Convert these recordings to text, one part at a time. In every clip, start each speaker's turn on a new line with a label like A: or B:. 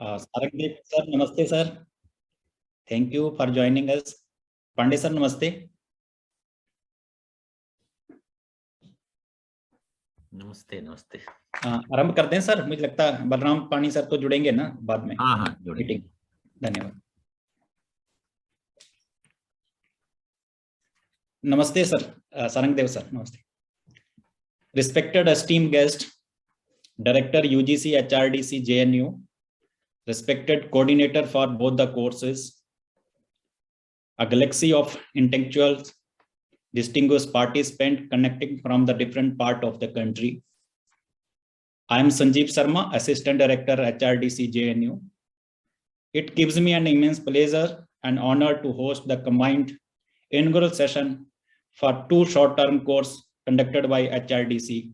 A: Sarandeep sir, namaste sir. Thank you for joining us. Pandey sir, namaste.
B: नमस्ते नमस्ते।
A: आरंभ करते हैं सर। मुझे लगता है बलराम पानी सर तो जुड़ेंगे ना बाद में।
B: हाँ जुड़ेंगे।
A: धन्यवाद। नमस्ते सर, सारंगदेव सर नमस्ते। Respected esteemed guest, Director UGC HRDC JNU, respected coordinator for both the courses, a galaxy of intellectuals, distinguished participants connecting from the different part of the country. I am Sanjeev Sharma, Assistant Director HRDC JNU. It gives me an immense pleasure and honor to host the combined inaugural session for two short-term courses conducted by HRDC,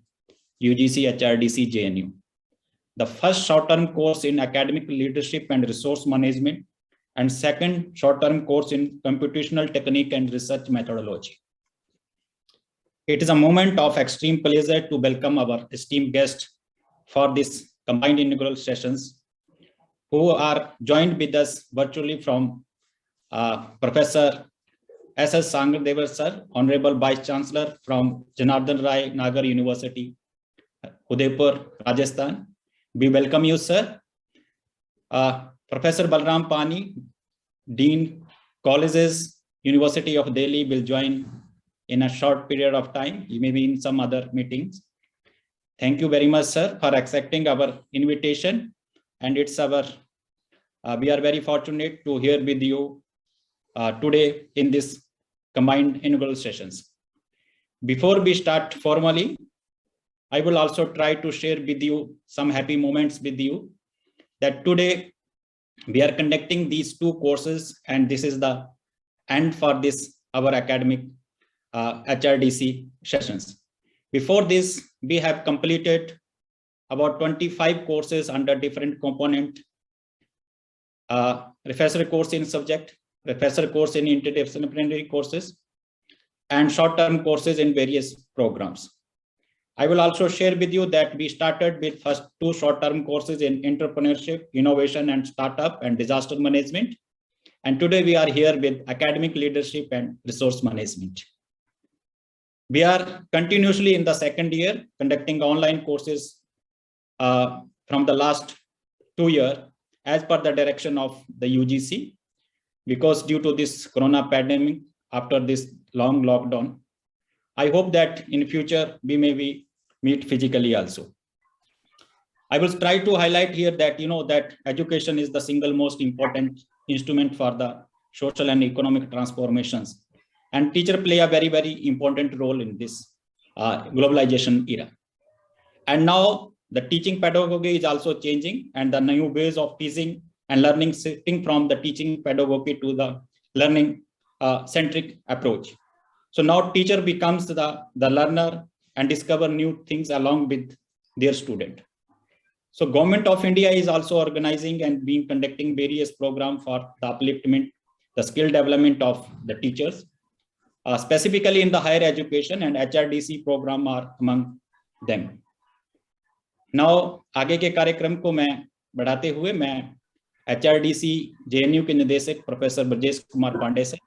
A: UGC HRDC JNU. The first short-term course in academic leadership and resource management, and second short-term course in computational technique and research methodology. It is a moment of extreme pleasure to welcome our esteemed guests for this combined inaugural sessions, who are joined with us virtually from Professor S.S. Sangadevar sir, Honorable Vice Chancellor from Janardhan Rai Nagar University, Udaipur, Rajasthan. We welcome you, sir. Professor Balram Pani, Dean Colleges, University of Delhi, will join in a short period of time. You may be in some other meetings. Thank you very much, sir, for accepting our invitation. And it's our, we are very fortunate to hear with you today in this combined inaugural sessions. Before we start formally, I will also try to share with you some happy moments with you that today we are conducting these two courses, and this is the end for this our academic HRDC sessions. Before this, we have completed about 25 courses under different component, refresher course in subject, refresher course in interdisciplinary courses, and short-term courses in various programs. I will also share with you that we started with first two short-term courses in entrepreneurship, innovation and startup and disaster management. And today we are here with academic leadership and resource management. We are continuously in the second year conducting online courses from the last 2 years as per the direction of the UGC, because due to this corona pandemic, after this long lockdown, I hope that in future we may meet physically also. I will try to highlight here that that education is the single most important instrument for the social and economic transformations, and teacher play a very, very important role in this globalization era. And now the teaching pedagogy is also changing, and the new ways of teaching and learning shifting from the teaching pedagogy to the learning centric approach. So now teacher becomes the learner and discover new things along with their student. So Government of India is also organizing and conducting various programs for the upliftment, the skill development of the teachers, specifically in the higher education, and HRDC program are among them. Now आगे के कार्यक्रम को मैं बढ़ाते हुए मैं HRDC JNU के निदेशक प्रोफेसर ब्रजेश कुमार पांडे से,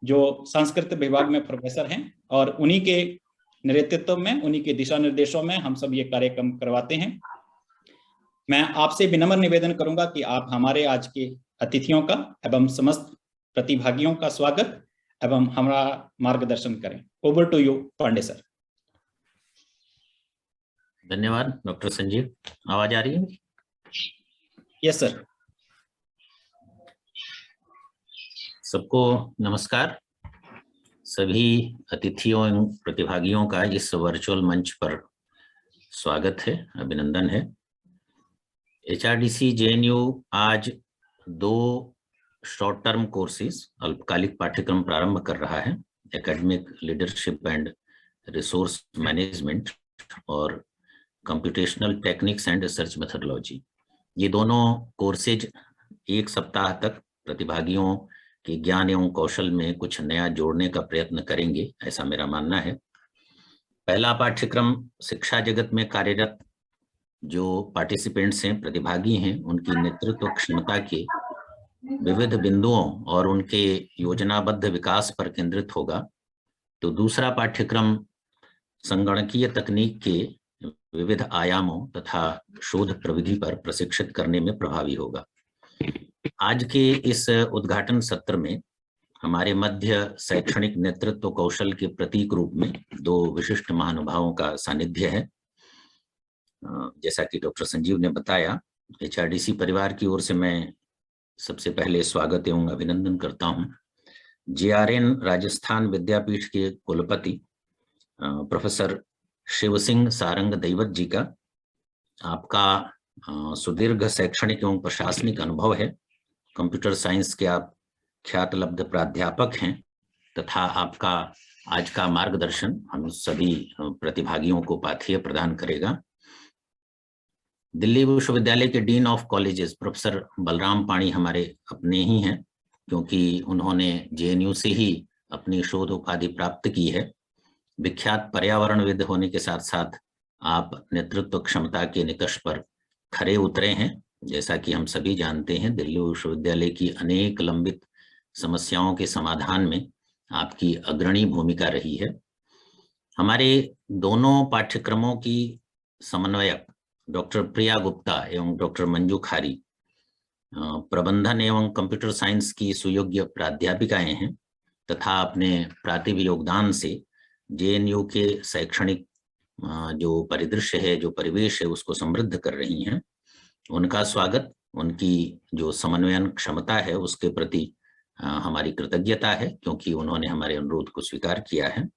A: जो संस्कृत विभाग में प्रोफेसर हैं, और उन्हीं के नेतृत्व में, उन्हीं के दिशा निर्देशों में हम सब ये कार्यक्रम करवाते हैं। मैं आपसे विनम्र निवेदन करूंगा कि आप हमारे आज के अतिथियों का एवं समस्त प्रतिभागियों का स्वागत एवं हमारा मार्गदर्शन करें। Over to you Pandey sir.
B: धन्यवाद डॉक्टर संजीव। आवाज आ रही है?
A: Yes sir.
B: सबको नमस्कार। सभी अतिथियों एवं प्रतिभागियों का इस वर्चुअल मंच पर स्वागत है, अभिनंदन है। HRDC JNU आज 2 शॉर्ट टर्म कोर्सेज अल्पकालिक पाठ्यक्रम प्रारंभ कर रहा है, academic leadership and resource management और computational techniques and research methodology. ये दोनों कोर्सेज 1 सप्ताह तक प्रतिभागियों के ज्ञान एवं कौशल में कुछ नया जोड़ने का प्रयत्न करेंगे, ऐसा मेरा मानना है। पहला पाठ्यक्रम शिक्षा जगत में कार्यरत जो पार्टिसिपेंट्स हैं, प्रतिभागी हैं, उनकी नेतृत्व क्षमता के विविध बिंदुओं और उनके योजनाबद्ध विकास पर केंद्रित होगा। तो दूसरा पाठ्यक्रम संगणकीय तकनीक के विविध आयामों तथा शोध प्रविधि पर प्रशिक्षित करने में प्रभावी होगा। आज के इस उद्घाटन सत्र में हमारे मध्य शैक्षणिक नेतृत्व कौशल के प्रतीक रूप में दो विशिष्ट महानुभावों का सानिध्य है। जैसा कि डॉक्टर संजीव ने बताया, HRDC परिवार की ओर से मैं सबसे पहले स्वागत एवं अभिनंदन करता हूं JRN राजस्थान विद्यापीठ के कुलपति प्रोफेसर शिव सिंह सारंग दैवत जी का। आपका सुदीर्घ शैक्षणिक एवं प्रशासनिक अनुभव है। कंप्यूटर साइंस के आप ख्यातलब्ध प्राध्यापक हैं तथा आपका आज का मार्गदर्शन हम सभी प्रतिभागियों को पाथेय प्रदान करेगा। दिल्ली विश्वविद्यालय के dean of colleges professor Balram पाणी हमारे अपने ही हैं, क्योंकि उन्होंने JNU से ही अपनी शोध उपाधि प्राप्त की है। विख्यात पर्यावरणविद होने के साथ साथ आप नेतृत्व क्षमता के निकष पर खरे उतरे हैं। जैसा कि हम सभी जानते हैं, दिल्ली विश्वविद्यालय की अनेक लंबित समस्याओं के समाधान में आपकी अग्रणी भूमिका रही है। हमारे दोनों पाठ्यक्रमों की समन्वयक डॉक्टर प्रिया गुप्ता एवं डॉक्टर मंजू खारी प्रबंधन एवं कंप्यूटर साइंस की सुयोग्य प्राध्यापिकाएं हैं तथा अपने प्रातिभ योगदान से JNU के शैक्षणिक जो परिदृश्य है, जो परिवेश है, उसको समृद्ध कर रही हैं। उनका स्वागत, उनकी जो समन्वयन क्षमता है उसके प्रति हमारी कृतज्ञता है, क्योंकि उन्होंने हमारे अनुरोध को स्वीकार किया है।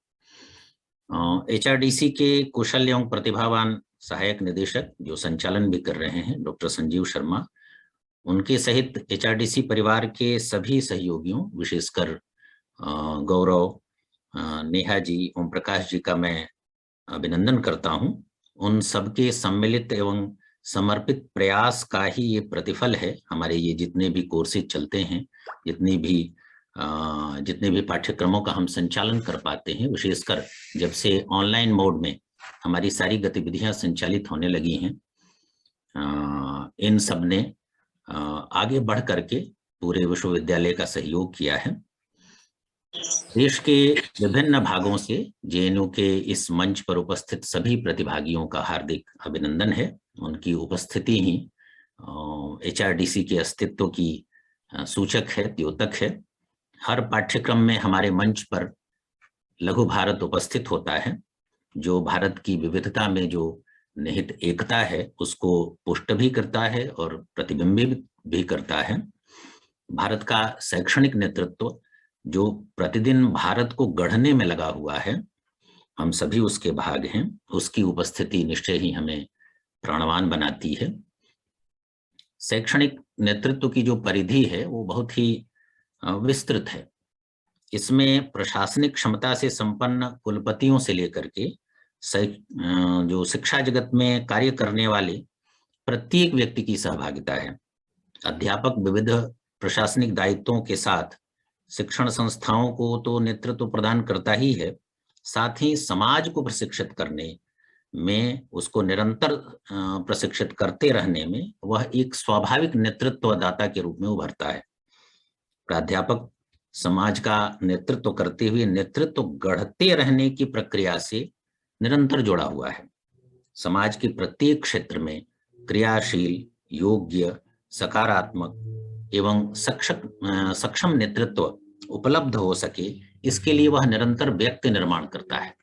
B: HRDC के कुशल एवं प्रतिभावान सहायक निदेशक जो संचालन भी कर रहे हैं डॉक्टर संजीव शर्मा, उनके सहित HRDC परिवार के सभी सहयोगियों, विशेषकर गौरव, नेहा जी, ओम प्रकाश जी का मैं अभिनंदन करता हूं। उन सबके सम्मिलित एवं समर्पित प्रयास का ही ये प्रतिफल है। हमारे ये जितने भी कोर्सेज चलते हैं, जितने भी पाठ्यक्रमों का हम संचालन कर पाते हैं, विशेषकर जब से ऑनलाइन मोड में हमारी सारी गतिविधियां संचालित होने लगी हैं, इन सब ने आगे बढ़ करके पूरे विश्वविद्यालय का सहयोग किया है। देश के विभिन्न भागों से JNU के इस मंच पर उपस्थित सभी प्रतिभागियों का हार्दिक अभिनंदन है। उनकी उपस्थिति ही HRDC के अस्तित्व की सूचक है, द्योतक है। हर पाठ्यक्रम में हमारे मंच पर लघु भारत उपस्थित होता है, जो भारत की विविधता में जो निहित एकता है उसको पुष्ट भी करता है और प्रतिबिंबित भी करता है। भारत का शैक्षणिक नेतृत्व जो प्रतिदिन भारत को गढ़ने में लगा हुआ है, हम सभी उसके भाग हैं। उसकी उपस्थिति निश्चय ही हमें प्राणवान बनाती है। शैक्षणिक नेतृत्व की जो परिधि है वो बहुत ही विस्तृत है। इसमें प्रशासनिक क्षमता से संपन्न कुलपतियों से लेकर के जो शिक्षा जगत में कार्य करने वाले प्रत्येक व्यक्ति की सहभागिता है। अध्यापक विविध प्रशासनिक दायित्वों के साथ शिक्षण संस्थाओं को तो नेतृत्व प्रदान करता ही है, साथ ही समाज को प्रशिक्षित करने में, उसको निरंतर प्रशिक्षित करते रहने में वह एक स्वाभाविक नेतृत्वदाता के रूप में उभरता है। प्राध्यापक समाज का नेतृत्व करते हुए नेतृत्व गढ़ते रहने की प्रक्रिया से निरंतर जुड़ा हुआ है। समाज के प्रत्येक क्षेत्र में क्रियाशील, योग्य, सकारात्मक एवं सक्षम नेतृत्व उपलब्ध हो सके, इसके लिए वह निरंतर व्यक्ति निर्माण करता है।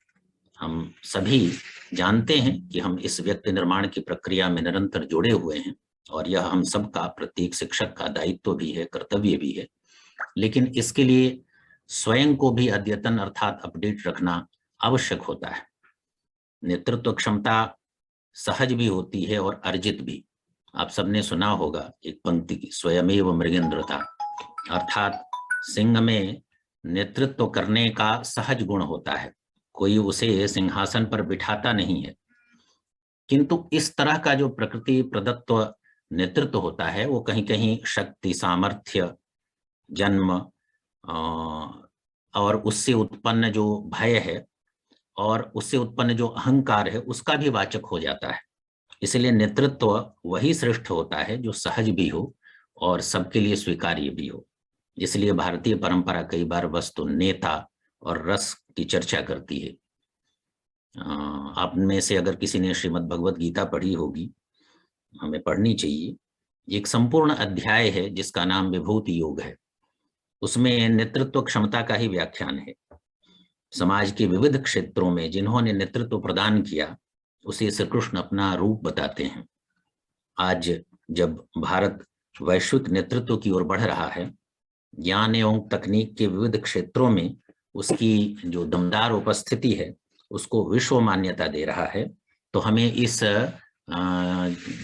B: हम सभी जानते हैं कि हम इस व्यक्ति निर्माण की प्रक्रिया में निरंतर जुड़े हुए हैं और यह हम सबका, प्रत्येक शिक्षक का दायित्व भी है, कर्तव्य भी है। लेकिन इसके लिए स्वयं को भी अद्यतन अर्थात अपडेट रखना आवश्यक होता है। नेतृत्व क्षमता सहज भी होती है और अर्जित भी। आप सबने सुना होगा एक पंक्ति की, स्वयमेव मृगेंद्रता, अर्थात सिंह में नेतृत्व करने का सहज गुण होता है, कोई उसे सिंहासन पर बिठाता नहीं है। किंतु इस तरह का जो प्रकृति प्रदत्त नेतृत्व होता है वो कहीं कहीं शक्ति, सामर्थ्य, जन्म और उससे उत्पन्न जो भय है और उससे उत्पन्न जो अहंकार है उसका भी वाचक हो जाता है। इसलिए नेतृत्व वही श्रेष्ठ होता है जो सहज भी हो और सबके लिए स्वीकार्य भी हो। इसलिए भारतीय परंपरा कई बार वस्तु, नेता और रस की चर्चा करती है। आप में से अगर किसी ने श्रीमद् भगवत गीता पढ़ी होगी, हमें पढ़नी चाहिए। एक संपूर्ण अध्याय है जिसका नाम विभूति योग है। उसमें नेतृत्व क्षमता का ही व्याख्यान है। समाज के विविध क्षेत्रों में जिन्होंने नेतृत्व प्रदान किया, उसे श्री कृष्ण अपना रूप बताते हैं। आज जब भारत वैश्विक नेतृत्व की ओर बढ़ रहा है, ज्ञान एवं तकनीक के विविध क्षेत्रों में उसकी जो दमदार उपस्थिति है, उसको विश्व मान्यता दे रहा है, तो हमें इस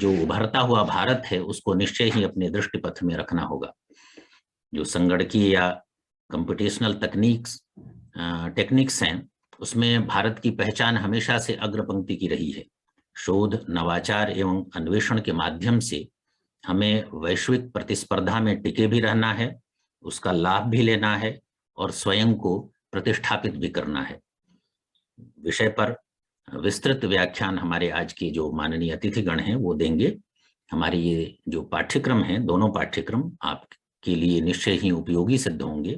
B: जो उभरता हुआ भारत है उसको निश्चय ही अपने दृष्टि पथ में रखना होगा। जो संगणकीय या कंप्यूटेशनल टेक्निक्स हैं, उसमें भारत की पहचान हमेशा से अग्रपंक्ति की रही है। शोध, नवाचार एवं अन्वेषण के माध्यम से हमें वैश्विक प्रतिस्पर्धा में टिके भी रहना है, उसका लाभ भी लेना है और स्वयं को प्रतिष्ठापित भी करना है। विषय पर विस्तृत व्याख्यान हमारे आज के जो माननीय अतिथिगण हैं वो देंगे। हमारे ये जो पाठ्यक्रम हैं, दोनों पाठ्यक्रम आपके लिए निश्चय ही उपयोगी सिद्ध होंगे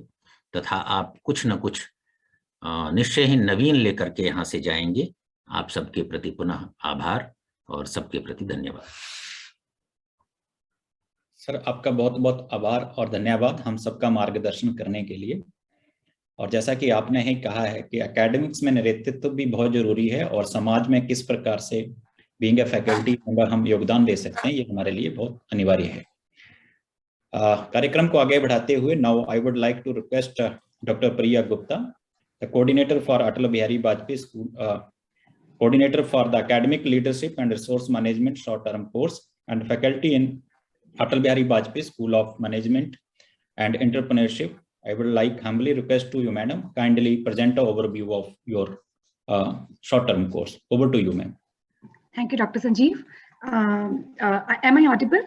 B: तथा आप कुछ न कुछ निश्चय ही नवीन लेकर के यहाँ से जाएंगे। आप सबके प्रति पुनः आभार और सबके प्रति धन्यवाद।
A: सर, आपका बहुत बहुत आभार और धन्यवाद हम सबका मार्गदर्शन करने के लिए। और जैसा कि आपने ही कहा है कि एकेडमिक्स में नेतृत्व भी बहुत जरूरी है और समाज में किस प्रकार से बीइंग ए फैकल्टी मेंबर हम योगदान दे सकते हैं, ये हमारे लिए बहुत अनिवार्य है। कार्यक्रम को आगे बढ़ाते हुए now I would like to request doctor Priya Gupta, the coordinator for Atal Bihari Vajpayee school, coordinator for the academic leadership and resource management short-term course and faculty in Atal Bihari Vajpayee School of Management and Entrepreneurship. I would like humbly request to you, madam, kindly present an overview of your short-term course. Over to you, ma'am.
C: Thank you, Dr. Sanjeev. Am I audible?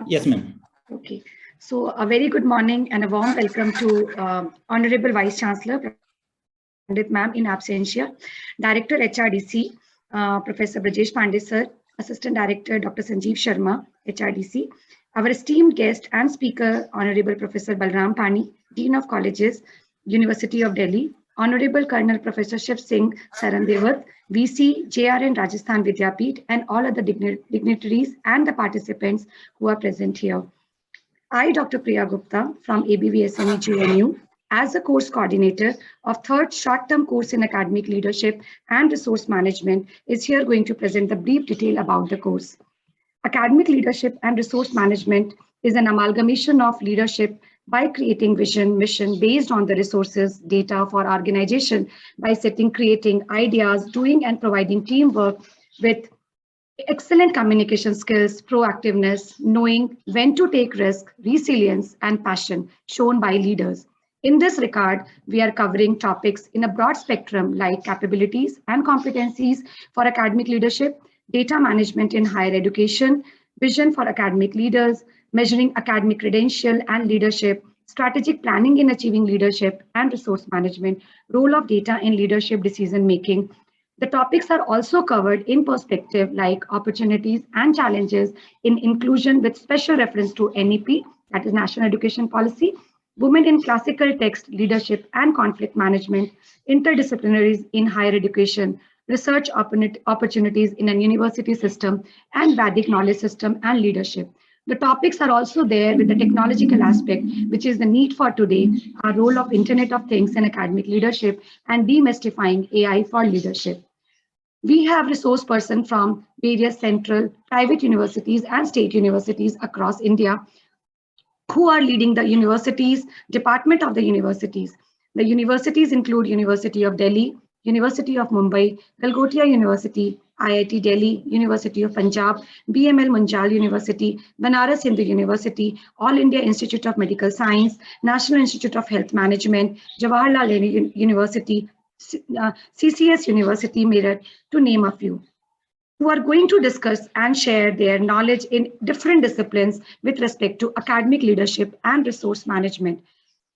A: Yes, ma'am.
C: Okay. So a very good morning and a warm welcome to Honorable Vice Chancellor, Ma'am in absentia, Director HRDC, Professor Brajesh Pandey sir, Assistant Director Dr. Sanjeev Sharma, HRDC, our esteemed guest and speaker, Honorable Professor Balram Pani, Dean of Colleges, University of Delhi, Honorable Colonel Professor Shiv Singh Sarandevat, VC, JRN Rajasthan Vidyapeeth, and all other dignitaries and the participants who are present here. I, Dr. Priya Gupta from ABVSME JNU, as a course coordinator of third short-term course in academic leadership and resource management, is here going to present the brief detail about the course. Academic leadership and resource management is an amalgamation of leadership by creating vision, mission based on the resources, data for organization by setting, creating ideas, doing and providing teamwork with excellent communication skills, proactiveness, knowing when to take risk, resilience, and passion shown by leaders. In this regard, we are covering topics in a broad spectrum like capabilities and competencies for academic leadership, data management in higher education, vision for academic leaders, measuring academic credential and leadership, strategic planning in achieving leadership and resource management, role of data in leadership decision making. The topics are also covered in perspective like opportunities and challenges in inclusion with special reference to NEP, that is National Education Policy, women in classical text, leadership and conflict management, interdisciplinaries in higher education, research opportunities in a university system, and Vedic knowledge system and leadership. The topics are also there with the technological aspect, which is the need for today, our role of Internet of Things in academic leadership, and demystifying AI for leadership. We have resource persons from various central, private universities and state universities across India who are leading the universities, department of the universities. The universities include University of Delhi, University of Mumbai, Galgotia University, IIT Delhi, University of Punjab, BML Munjal University, Banaras Hindu University, All India Institute of Medical Science, National Institute of Health Management, Jawaharlal Nehru University, CCS University, Meerut, to name a few, who are going to discuss and share their knowledge in different disciplines with respect to academic leadership and resource management.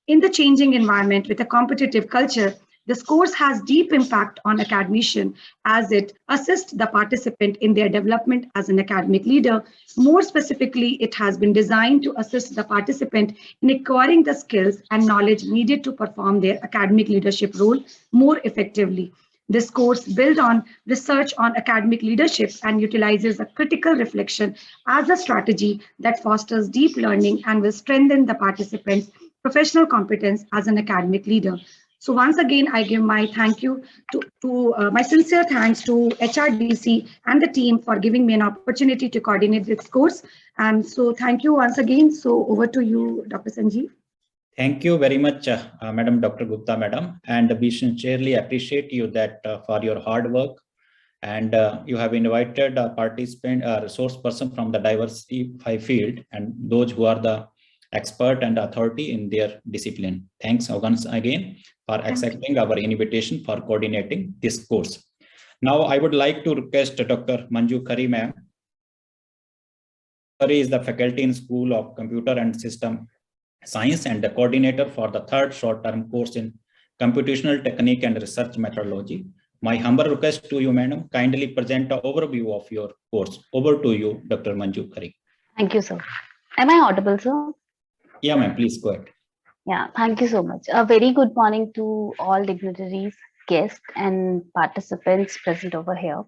C: In the changing environment with a competitive culture, This course has deep impact on academician as it assists the participant in their development as an academic leader. More specifically, it has been designed to assist the participant in acquiring the skills and knowledge needed to perform their academic leadership role more effectively. This course builds on research on academic leadership and utilizes a critical reflection as a strategy that fosters deep learning and will strengthen the participants' professional competence as an academic leader. So once again, I give my thank you to my sincere thanks to HRDC and the team for giving me an opportunity to coordinate this course. And so thank you once again. So over to you, Dr. Sanjeev.
A: Thank you very much, Madam Dr. Gupta, Madam. And we sincerely appreciate you that for your hard work. And you have invited a participant, a resource person from the diversified field, and those who are the expert and authority in their discipline. Thanks once again for accepting our invitation for coordinating this course. Now, I would like to request Dr. Manju Khare, ma'am. Khare is the faculty in School of Computer and System Science and the coordinator for the third short-term course in Computational Technique and Research Methodology. My humble request to you, madam, kindly present an overview of your course. Over to you, Dr. Manju Khare.
D: Thank you, sir. Am I audible, sir?
A: Yeah, ma'am, please go ahead.
D: Yeah, thank you so much. A very good morning to all dignitaries, guests, and participants present over here.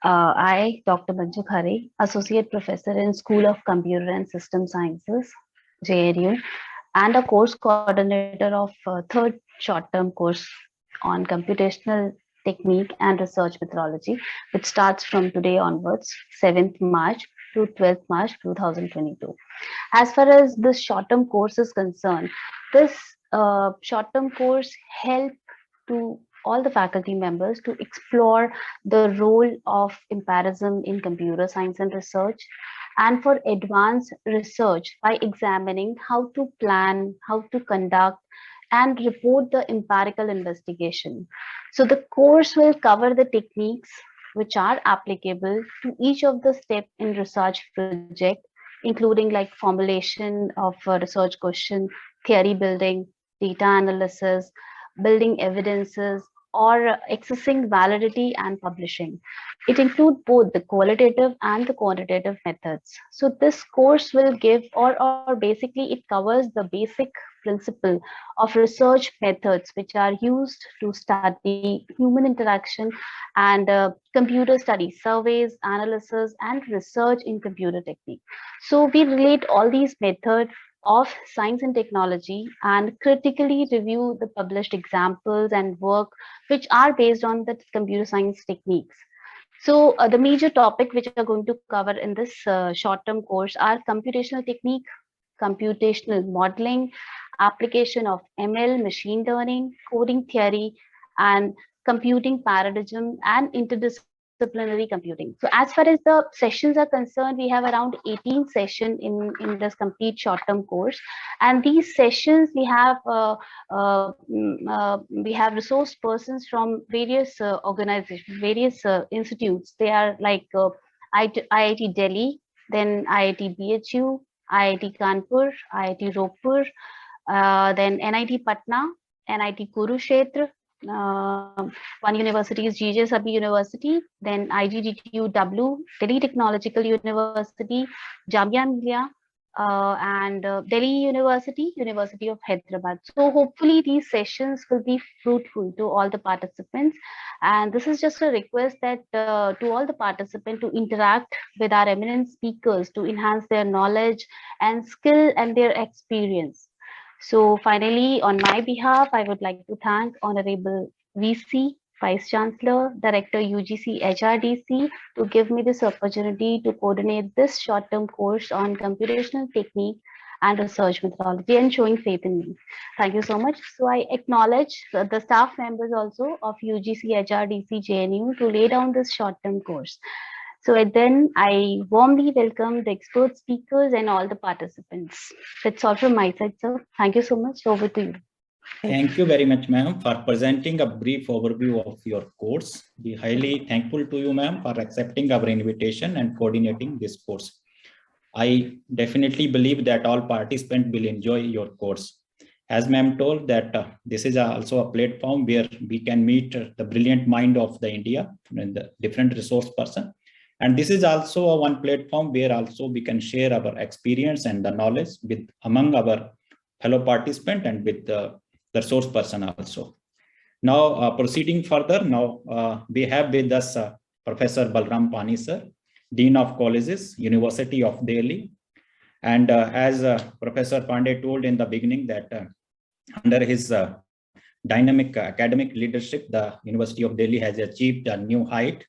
D: I, Dr. Manju Khare, Associate Professor in School of Computer and System Sciences, JNU, and a course coordinator of third short-term course on Computational Technique and Research Methodology, which starts from today onwards, 7th March to 12th March 2022. As far as this short-term course is concerned, this short-term course helps to all the faculty members to explore the role of empiricism in computer science and research, and for advanced research by examining how to plan, how to conduct, and report the empirical investigation. So the course will cover the techniques which are applicable to each of the steps in research project, including like formulation of a research question, theory building, data analysis, building evidences, or accessing validity and publishing. It includes both the qualitative and the quantitative methods. So this course will give, or basically it covers the basic principle of research methods which are used to study human interaction and computer studies, surveys, analysis, and research in computer technique. So we relate all these methods of science and technology and critically review the published examples and work which are based on the computer science techniques. So the major topic which we are going to cover in this short-term course are computational technique, computational modeling, application of ML, machine learning, coding theory, and computing paradigm and interdisciplinary computing. So as far as the sessions are concerned, we have around 18 sessions in this complete short-term course, and these sessions we have resource persons from various organizations, various institutes. They are like IIT Delhi, then IIT BHU, IIT Kanpur, IIT Ropur, then NIT Patna, NIT Kurukshetra, one university is GJ Sabhi University, then IGGTUW, Delhi Technological University, Jamia Millia, and Delhi University, University of Hyderabad. So hopefully these sessions will be fruitful to all the participants. And this is just a request that to all the participants to interact with our eminent speakers to enhance their knowledge and skill and their experience. So finally, on my behalf, I would like to thank Honorable VC, Vice Chancellor, Director UGC HRDC to give me this opportunity to coordinate this short-term course on computational technique and research methodology and showing faith in me. Thank you so much. So I acknowledge the staff members also of UGC HRDC JNU to lay down this short-term course. So then I warmly welcome the expert speakers and all the participants. That's all from my side, sir. Thank you so much. Over to you.
A: Thank you very much, ma'am, for presenting a brief overview of your course. We are highly thankful to you, ma'am, for accepting our invitation and coordinating this course. I definitely believe that all participants will enjoy your course. As ma'am told that this is also a platform where we can meet the brilliant mind of the India and the different resource person. And this is also one platform where also we can share our experience and the knowledge with among our fellow participant and with the resource person also. Now, proceeding further, now we have with us Professor Balram Pani sir, Dean of Colleges, University of Delhi. And as Professor Pandey told in the beginning that under his dynamic academic leadership, the University of Delhi has achieved a new height.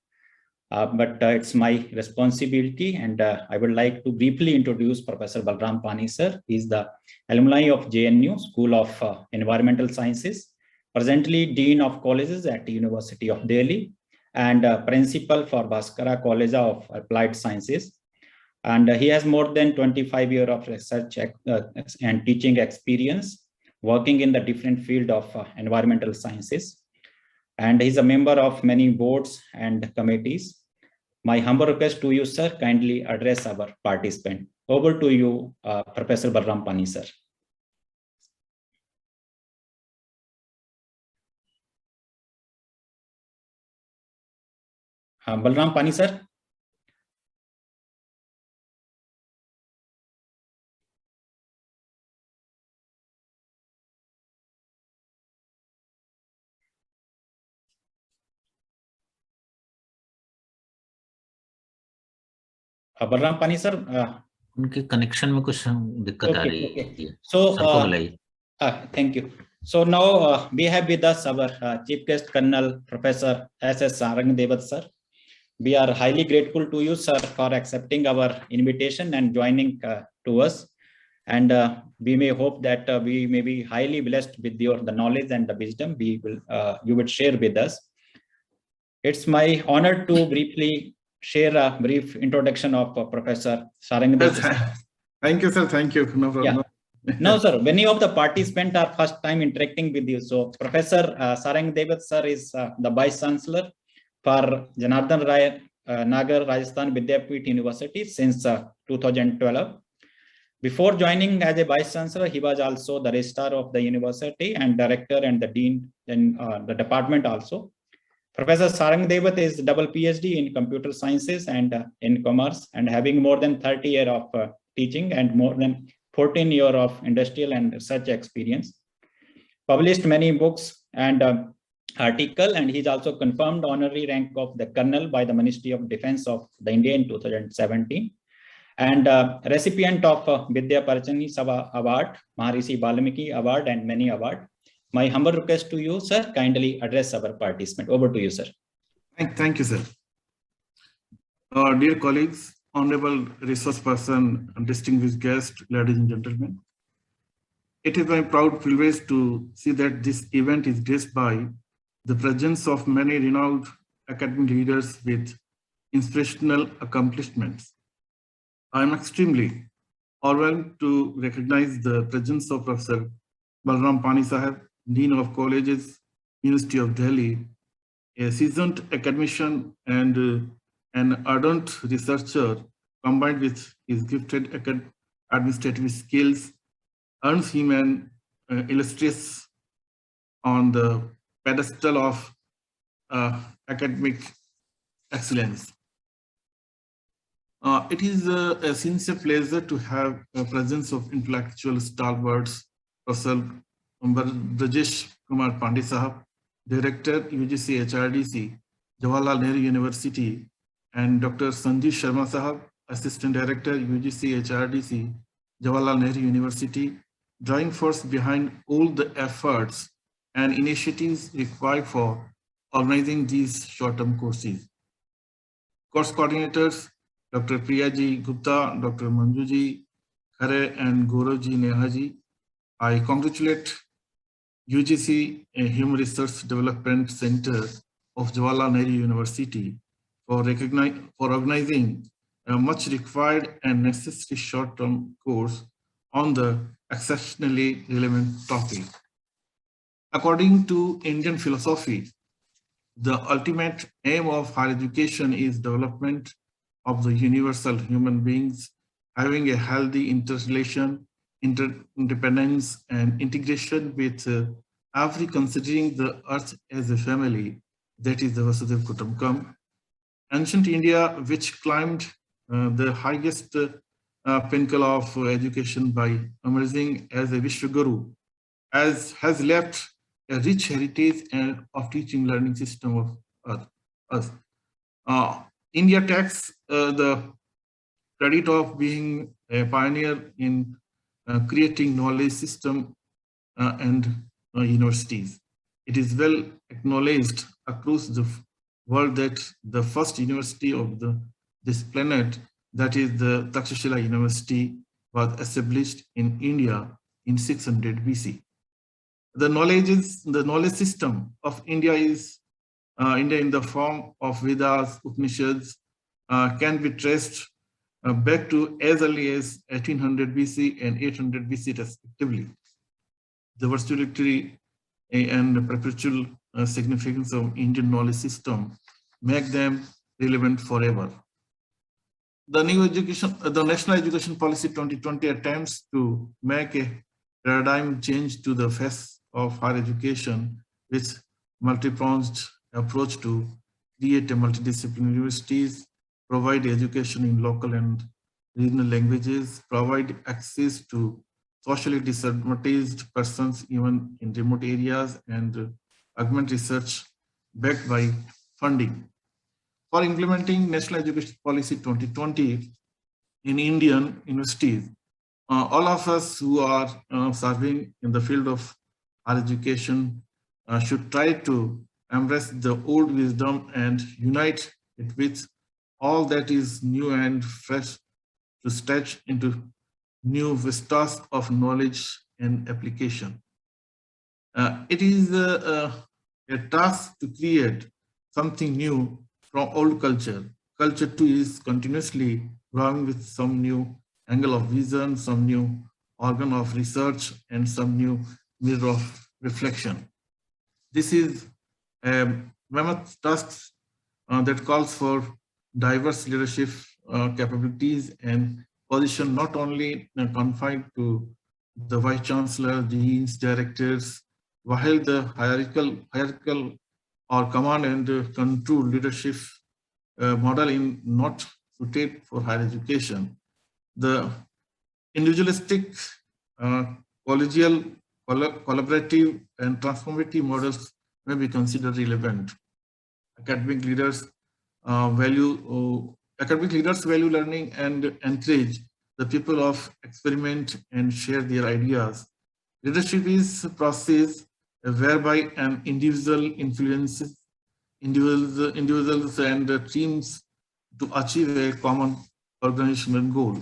A: But it's my responsibility, and I would like to briefly introduce Professor Balram Pani sir. He is the alumni of JNU, School of Environmental Sciences, presently Dean of Colleges at the University of Delhi, and Principal for Bhaskara College of Applied Sciences. And he has more than 25 years of research and teaching experience, working in the different field of environmental sciences. And he's a member of many boards and committees. My humble request to you, sir, kindly address our participant. Over to you, Professor Balram Pani, sir. Balram Pani, sir. Balram Pani, sir.
B: उनके connection में कुछ दिक्कत आ रही है.
A: So,
B: sir को बुलाइए.
A: Thank you. So now we have with us our Chief Guest Colonel Professor S.S. Sarang Devat, sir. We are highly grateful to you, sir, for accepting our invitation and joining to us. And we may hope that we may be highly blessed with the knowledge and the wisdom you would share with us. It's my honor to briefly share a brief introduction of Professor Sarang Devat.
E: Thank you, sir. Thank you. No problem.
A: Yeah. No, sir. Many of the participants are first time interacting with you. So Professor Sarang Devat, sir, is the Vice Chancellor for Janardhan Rai Nagar Rajasthan Vidyapeeth University since 2012. Before joining as a Vice Chancellor, he was also the Registrar of the University and Director and the Dean in the department also. Professor Sarang Devat is double PhD in Computer Sciences and in Commerce, and having more than 30 years of teaching and more than 14 years of industrial and research experience. Published many books and articles, and he's also confirmed honorary rank of the Colonel by the Ministry of Defense of the India in 2017. And recipient of Vidya Parachani Sabha Award, Maharishi Valmiki Award, and many awards. My humble request to you, sir, kindly address our participant. Over to you, sir.
E: Thank you, sir. Dear colleagues, honorable resource person, distinguished guests, ladies and gentlemen. It is my proud privilege to see that this event is graced by the presence of many renowned academic leaders with inspirational accomplishments. I am extremely honored to recognize the presence of Professor Balram Pani Sahab, Dean of Colleges, University of Delhi, a seasoned academician and an ardent researcher, combined with his gifted administrative skills, earns him an illustrious on the pedestal of academic excellence. It is a sincere pleasure to have a presence of intellectual stalwarts, Professor Brajesh Kumar Pandey Sahab, Director UGC HRDC, Jawaharlal Nehru University, and Dr. Sanjeev Sharma Sahab, Assistant Director UGC HRDC, Jawaharlal Nehru University, drawing force behind all the efforts and initiatives required for organizing these short-term courses. Course coordinators, Dr. Priyaji Gupta, Dr. Manjuji Khare, and Gauravji Nehaji. I congratulate UGC-Human Research Development Center of Jawaharlal Nehru University for organizing a much required and necessary short-term course on the exceptionally relevant topic. According to Indian philosophy, the ultimate aim of higher education is development of the universal human beings, having a healthy interrelation interdependence, and integration with every considering the earth as a family. That is the Vasudhaiva Kutumbakam. Ancient India, which climbed the highest pinnacle of education by emerging as a Vishwaguru, has left a rich heritage of teaching learning system of us. India takes the credit of being a pioneer in creating knowledge system and universities. It is well acknowledged across the world that the first university of this planet, that is the Takshashila University, was established in India in 600 BC. The knowledge system of India is India in the form of Vedas, Upanishads, can be traced back to as early as 1800 BC and 800 BC respectively. The versatility and perpetual significance of Indian knowledge system make them relevant forever. The the National Education Policy 2020 attempts to make a paradigm change to the face of higher education with multi-pronged approach to create a multidisciplinary universities, provide education in local and regional languages, provide access to socially disadvantaged persons even in remote areas, and augment research backed by funding. For implementing National Education Policy 2020 in Indian universities, all of us who are serving in the field of higher education should try to embrace the old wisdom and unite it with all that is new and fresh to stretch into new vistas of knowledge and application. It is a task to create something new from old culture. Culture too is continuously growing with some new angle of vision, some new organ of research, and some new mirror of reflection. This is a mammoth task that calls for diverse leadership capabilities and position not only confined to the Vice Chancellor, deans, directors, while the hierarchical or command and control leadership model in not suited for higher education. The individualistic, collegial, collaborative, and transformative models may be considered relevant. Academic leaders value learning and encourage the people of experiment and share their ideas. Leadership is a process whereby an individual influences individuals and teams to achieve a common organizational goal.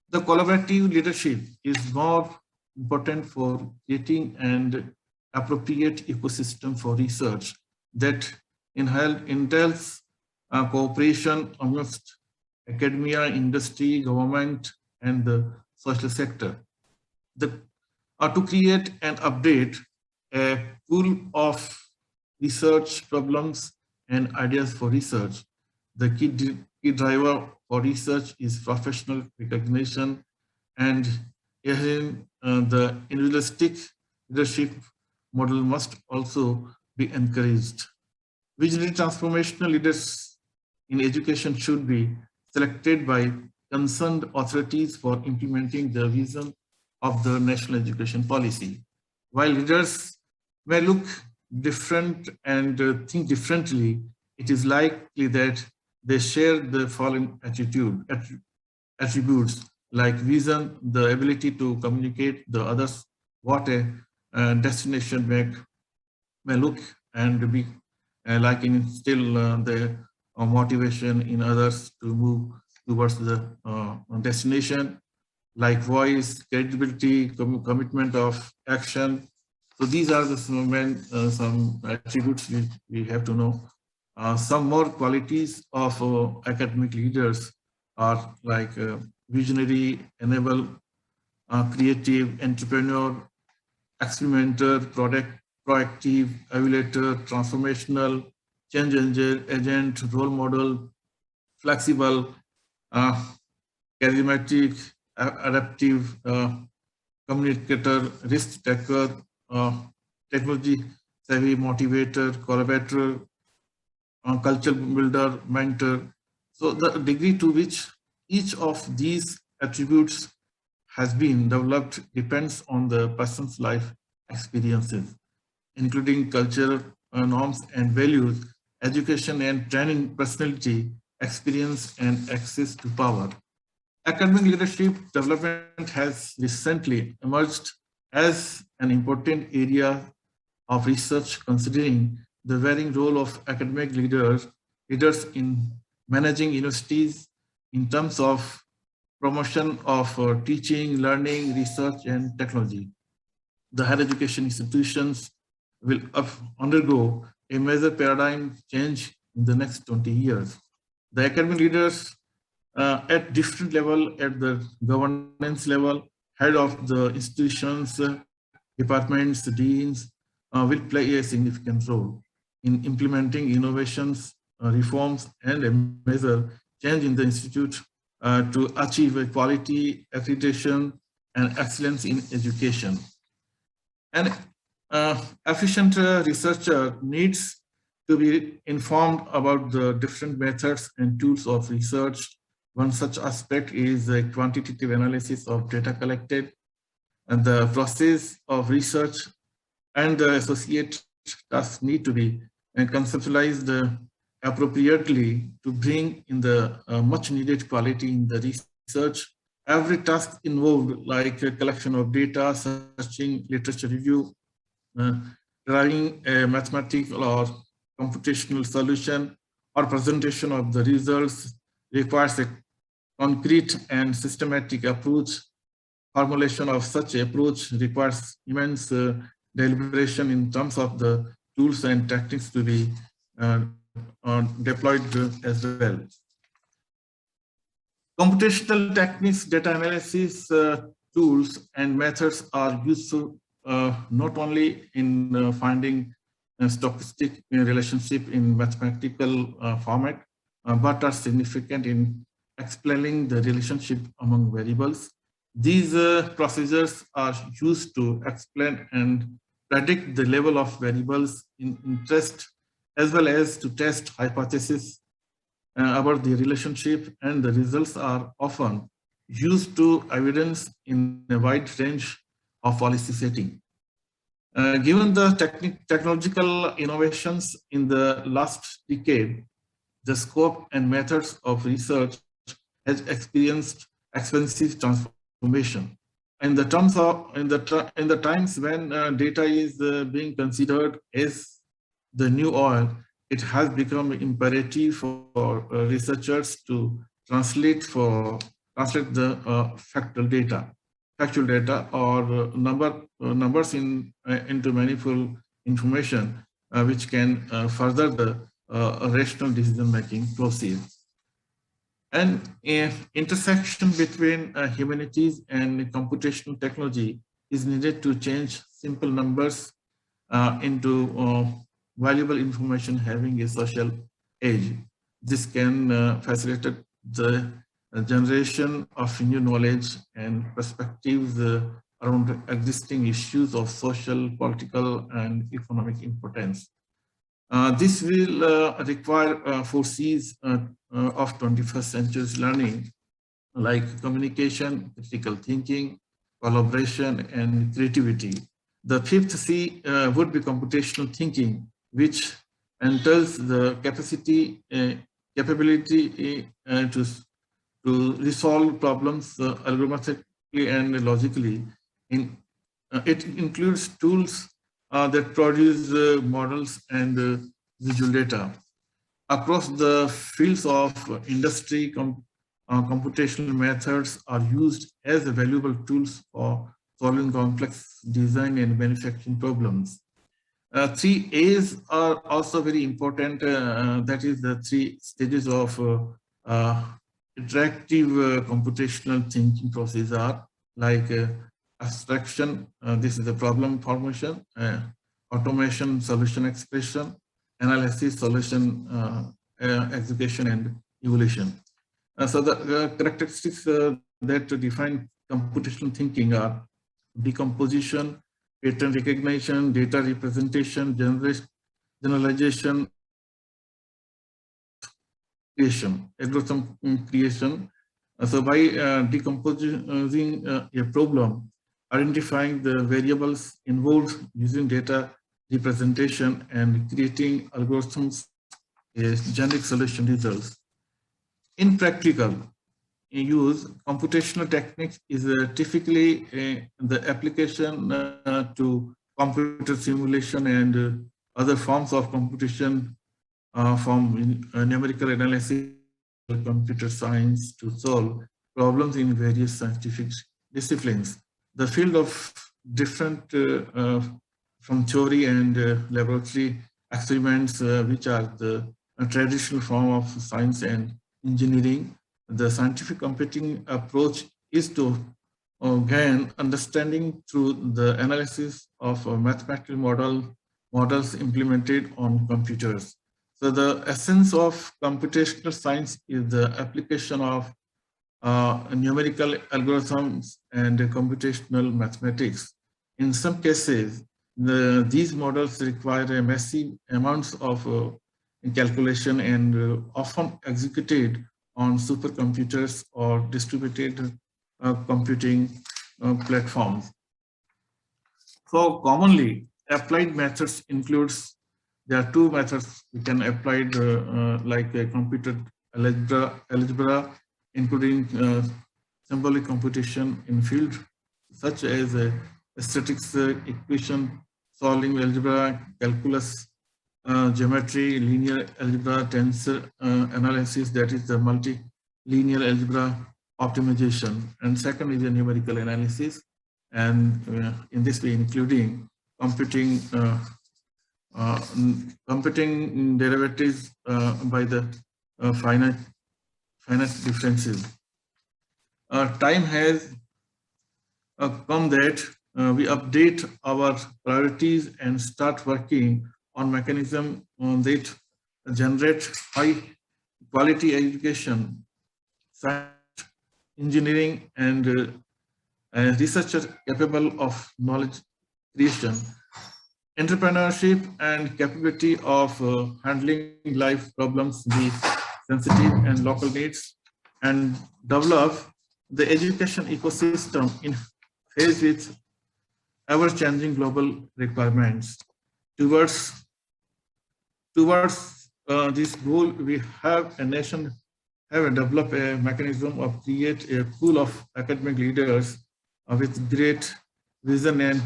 E: The collaborative leadership is more important for creating an appropriate ecosystem for research that entails cooperation amongst academia, industry, government, and the social sector. To create and update a pool of research problems and ideas for research, the key driver for research is professional recognition, and the individualistic leadership model must also be encouraged. Visionary transformational leaders in education should be selected by concerned authorities for implementing the vision of the national education policy. While leaders may look different and think differently, it is likely that they share the following attributes like vision, the ability to communicate the others what a destination may look and be like instill the motivation in others to move towards the destination, like voice, credibility, commitment of action. So these are the some attributes we have to know. Some more qualities of academic leaders are like visionary, enable, creative, entrepreneur, experimenter, proactive, evaluator, transformational, change agent, role model, flexible, charismatic, adaptive, communicator, risk taker, technology savvy, motivator, collaborator, culture builder, mentor. So the degree to which each of these attributes has been developed depends on the person's life experiences, including culture, norms and values, education and training, personality, experience and access to power. Academic leadership development has recently emerged as an important area of research, considering the varying role of academic leaders in managing universities in terms of promotion of teaching, learning, research, and technology. The higher education institutions will undergo a major paradigm change in the next 20 years. The academic leaders at different level, at the governance level, head of the institutions, departments, deans, will play a significant role in implementing innovations, reforms, and a major change in the institute to achieve equality, accreditation, and excellence in education. An efficient researcher needs to be informed about the different methods and tools of research. One such aspect is the quantitative analysis of data collected, and the process of research and the associated tasks need to be conceptualized appropriately to bring in the much needed quality in the research. Every task involved, like a collection of data, searching, literature review, deriving a mathematical or computational solution, or presentation of the results, requires a concrete and systematic approach. Formulation of such approach requires immense deliberation in terms of the tools and tactics to be deployed as well. Computational techniques, data analysis tools and methods are useful not only in finding a stochastic relationship in mathematical format, but are significant in explaining the relationship among variables. These procedures are used to explain and predict the level of variables in interest, as well as to test hypotheses about the relationship, and the results are often used to evidence in a wide range of policy setting. Given the technological innovations in the last decade, the scope and methods of research has experienced expensive transformation. In the times when data is being considered as the new oil, it has become imperative for researchers to translate the factual data or numbers into meaningful information, which can further the rational decision-making process. An intersection between humanities and computational technology is needed to change simple numbers into valuable information having a social edge. This can facilitate the generation of new knowledge and perspectives around existing issues of social, political, and economic importance. This will require forces of 21st century learning, like communication, critical thinking, collaboration, and creativity. The fifth C would be computational thinking, which entails the capability to resolve problems algorithmically and logically. It includes tools that produce models and visual data. Across the fields of industry, computational methods are used as valuable tools for solving complex design and manufacturing problems. 3 A's are also very important. That is the 3 stages of interactive computational thinking process are like abstraction, this is the problem formation, automation, solution expression, analysis, solution execution, and evolution. So the characteristics that define computational thinking are decomposition, pattern recognition, data representation, generalization, algorithm creation. So by decomposing a problem, identifying the variables involved using data representation and creating algorithms, generic solution results. In practical use, computational techniques is typically the application to computer simulation and other forms of computation from numerical analysis, computer science to solve problems in various scientific disciplines. The field of different from theory and laboratory experiments, which are the traditional form of science and engineering. The scientific computing approach is to gain understanding through the analysis of mathematical models implemented on computers. So the essence of computational science is the application of numerical algorithms and computational mathematics. In some cases, these models require massive amounts of calculation and often executed on supercomputers or distributed computing platforms. So commonly, applied methods includes, there are two methods we can apply like a computer algebra, including symbolic computation in field such as statistics, equation solving algebra, calculus, geometry, linear algebra, tensor analysis, that is the multilinear algebra optimization. And second is the numerical analysis, and in this way including computing derivatives by the finite differences. Time has come that we update our priorities and start working on mechanisms that generate high quality education, science, engineering, and researchers capable of knowledge creation, entrepreneurship, and capability of handling life problems, the sensitive and local needs, and develop the education ecosystem in phase with ever-changing global requirements. Towards this goal, we have developed a mechanism of create a pool of academic leaders with great vision and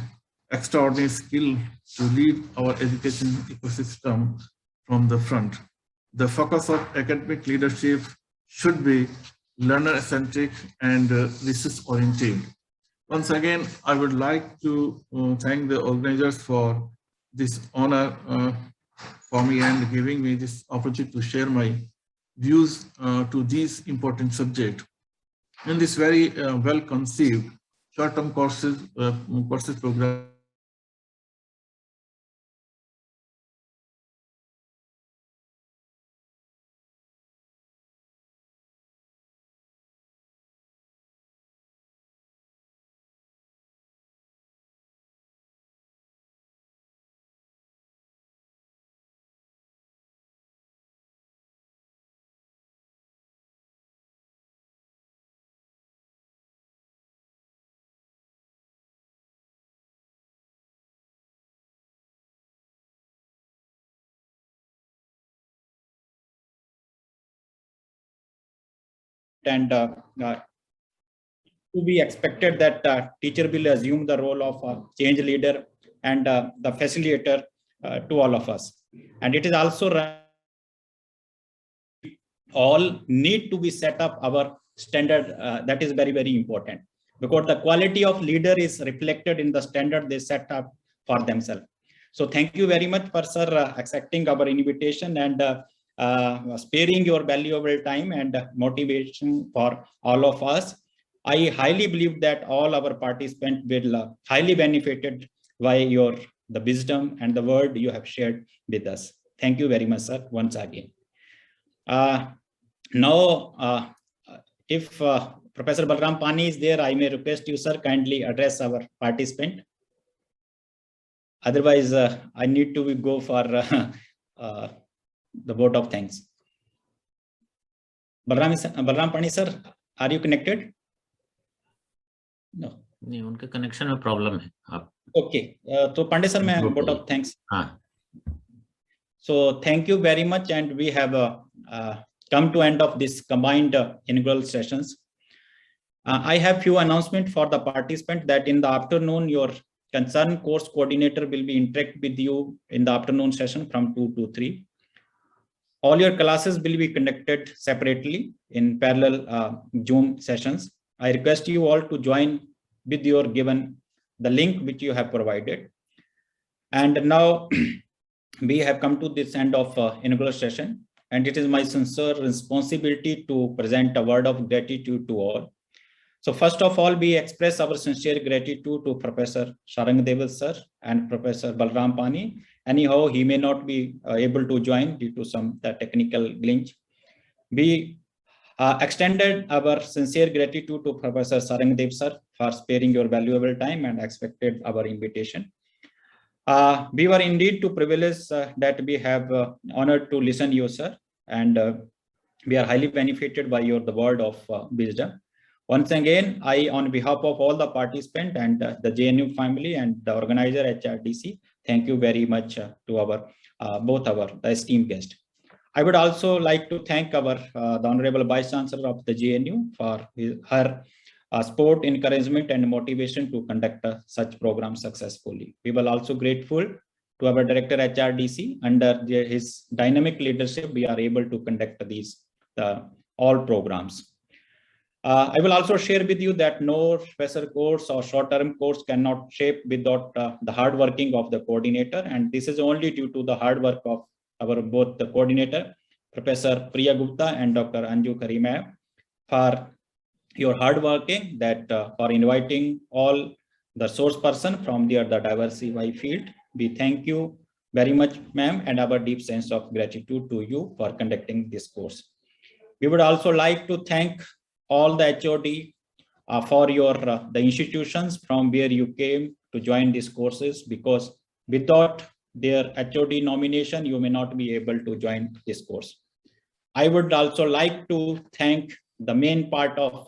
E: extraordinary skill to lead our education ecosystem from the front. The focus of academic leadership should be learner-centric and research-oriented. Once again, I would like to thank the organizers for this honor for me and giving me this opportunity to share my views to these important subject. In this very well-conceived short-term courses program,
A: and to be expected that teacher will assume the role of change leader and the facilitator to all of us. And it is also all need to be set up our standard. That is very, very important, because the quality of leader is reflected in the standard they set up for themselves. So thank you very much for sir accepting our invitation and sparing your valuable time and motivation for all of us. I highly believe that all our participants will highly benefited by the wisdom and the word you have shared with us. Thank you very much, sir, once again. Now, if Professor Balram Pani is there, I may request you, sir, kindly address our participant. Otherwise, I need to go for the vote of thanks. Balram Pani, sir, are you connected? No.
B: नहीं, उनके connection में problem है. आप
A: Okay, तो Pandey sir मैं vote of thanks.
B: हाँ.
A: So thank you very much, and we have come to end of this combined inaugural sessions. I have few announcements for the participant that in the afternoon your concerned course coordinator will be interact with you in the afternoon session from 2 to 3. All your classes will be conducted separately in parallel Zoom sessions. I request you all to join with your given the link which you have provided. And now we have come to this end of inaugural session, and it is my sincere responsibility to present a word of gratitude to all. So first of all, we express our sincere gratitude to Professor Sarangdev sir and Professor Balram Pani. Anyhow, he may not be able to join due to some technical glitch. We extended our sincere gratitude to Professor Sarangdev sir for sparing your valuable time and accepted our invitation. We were indeed too privileged that we have honored to listen to you, sir, and we are highly benefited by the word of wisdom. Once again, I, on behalf of all the participants and the JNU family and the organizer HRDC, thank you very much to our both our esteemed guests. I would also like to thank our the Honorable Vice Chancellor of the JNU for her support, encouragement, and motivation to conduct such programs successfully. We were also grateful to our Director HRDC. Under his dynamic leadership, we are able to conduct these all programs. I will also share with you that no special course or short-term course cannot shape without the hard working of the coordinator, and this is only due to the hard work of our both the coordinator, Professor Priya Gupta and Dr. Anju Karima, for your hard working that for inviting all the source person from the diversified field. We thank you very much, ma'am, and our deep sense of gratitude to you for conducting this course. We would also like to thank all the HOD for your the institutions from where you came to join these courses, because without their HOD nomination, you may not be able to join this course. I would also like to thank the main part of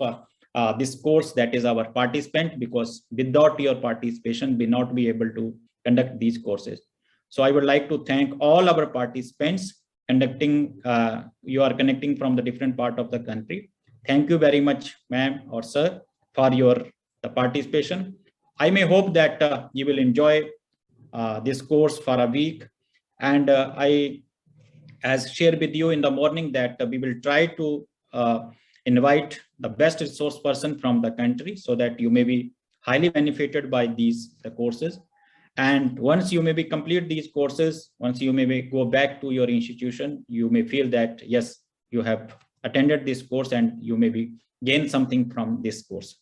A: this course, that is our participant, because without your participation, we not be able to conduct these courses. So I would like to thank all our participants conducting, you are connecting from the different part of the country. Thank you very much, ma'am or sir, for your participation. I may hope that you will enjoy this course for a week. And I, as shared with you in the morning, that we will try to invite the best resource person from the country so that you may be highly benefited by these courses. And once you maybe complete these courses, once you maybe go back to your institution, you may feel that, yes, you have attended this course and you maybe gain something from this course.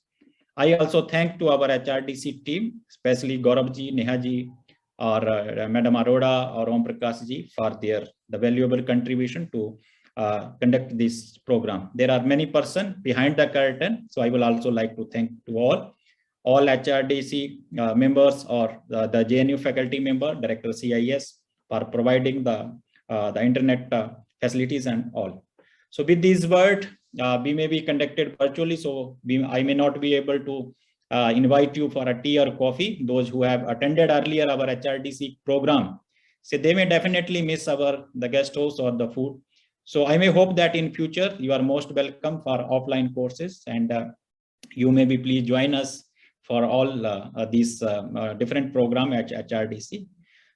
A: I also thank to our HRDC team, especially Gaurav ji, Neha ji, or Madam Arora or Om Prakash ji for the valuable contribution to conduct this program. There are many persons behind the curtain, so I will also like to thank to all HRDC members or the JNU faculty member, Director CIS, for providing the internet facilities and all. So with these words, we may be conducted virtually, so I may not be able to invite you for a tea or coffee. Those who have attended earlier our HRDC program, so they may definitely miss the guest house or the food. So I may hope that in future you are most welcome for offline courses, and you may be please join us for all these different program at HRDC.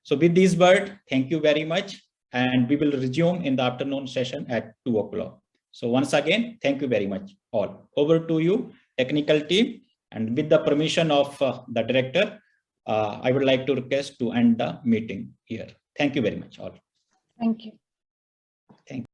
A: So with these words, thank you very much, and we will resume in the afternoon session at 2 o'clock. So once again, thank you very much all. Over to you, technical team, and with the permission of the director, I would like to request to end the meeting here. Thank you very much all.
C: Thank you.
A: Thank you.